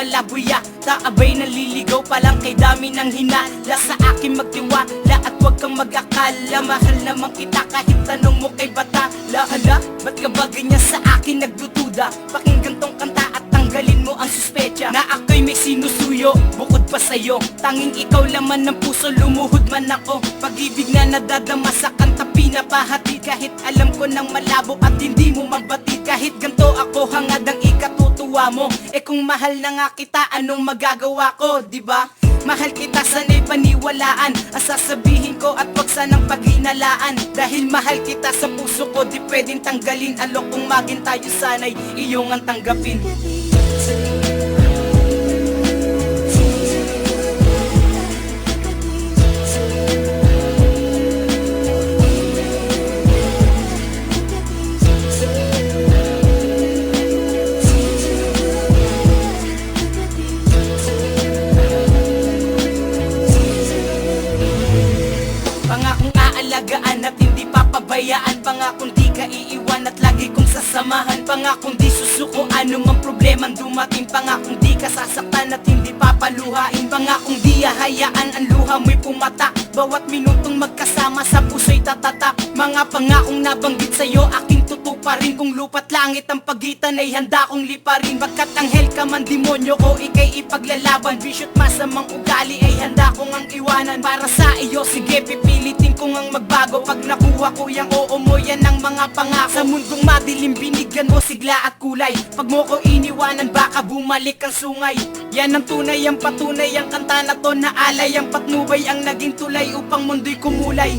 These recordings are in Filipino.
malabuya. Taabay naliligaw pa lang kay dami ng hinala. Sa akin magtiwala at huwag kang mag-akala. Mahal naman kita kahit tanong mo kay Batala. Hala, ba't ka ba ganyan sa akin nagdududa? Pakinggan tong kanta at tanggalin mo ang suspecha na ako'y may sinusuyo bukod pa sa'yo. Tanging ikaw laman ng puso, lumuhod man ako. Pag-ibig na nadadama sa kanta pinapahatid. Kahit alam ko nang malabo at hindi mo mabatid. Kahit ganto ako hangad ang ikatutuwa mo. Eh kung mahal na nga kita, anong magagawa ko, diba? Mahal kita, sana'y paniwalaan ang sasabihin ko at wag sanang paghinalaan. Dahil mahal kita sa puso ko, di pwedeng tanggalin. Alokong maging tayo, sana'y iyong ang tanggapin. Pangakong aalagaan at hindi papabayaan. Pangakong di ka iiwan at lagi kong sasamahan. Pangakong di susuko anumang problemang dumating. Pangakong di ka sasaktan at hindi papaluhain. Pangakong di hahayaan ang luha mo'y pumata. Bawat minutong magkasama sa puso'y tatatak. Mga pangakong nabanggit sa'yo aking tutuparin. Kung lupa't langit ang pagitan ay handa kong liparin. Bagkat anghel ka man demonyo ko, ika'y ipaglalaban. Bisyo't masamang ugali ay handa kong ang iwanan. Para sa iyo sige pipilitin kong ang magbago. Pag nakuha ko yang oo mo, yan ang mga pangako. Sa mundong madilim binigyan mo sigla at kulay. Pag mo ko iniwanan baka bumalik ang sungay. Yan ang tunay, ang patunay, ang kanta na to na alay. Ang patnubay ang naging tulay upang mundo'y kumulay.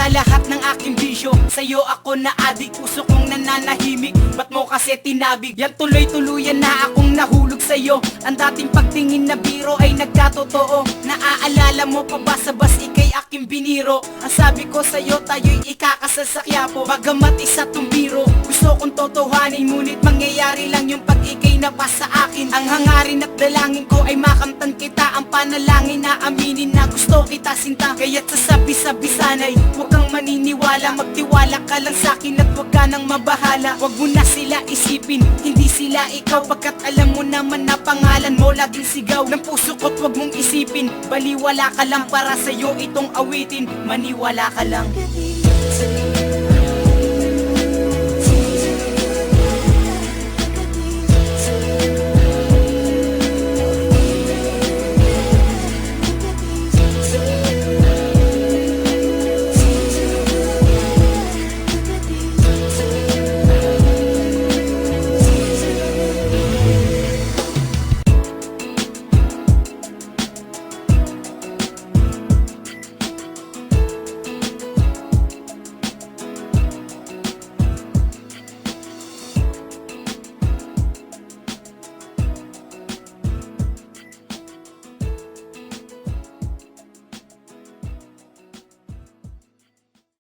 Lahat ng aking bisyo, sa'yo ako na-adik. Puso kong nananahimik, ba't mo kasi tinabig? Yan tuloy-tuluyan na akong nahulog sa'yo. Ang dating pagtingin na biro ay nagkatotoo. Naaalala mo pa ba sa bus ika'y aking biniro? Ang sabi ko sa'yo tayo'y ikakasal sa Quiapo. Bagamat isa tong biro, gusto kong totohanin. Ngunit mangyayari lang yung pag ika'y napasa akin. Ang hangarin at dalangin ko ay makamtan kita. Ang panalangin na aminin na gusto kita sinta. Kaya't sasabi-sabi sana'y huwag kang maniniwala. Magtiwala ka lang sa'kin at huwag ka nang mabahala. Huwag mo na sila isipin, hindi sila ikaw. Pagkat alam mo naman na pangalan mo laging sigaw ng puso ko't huwag mong isipin. Baliwala ka lang para sa'yo itong awitin. Maniwala ka lang.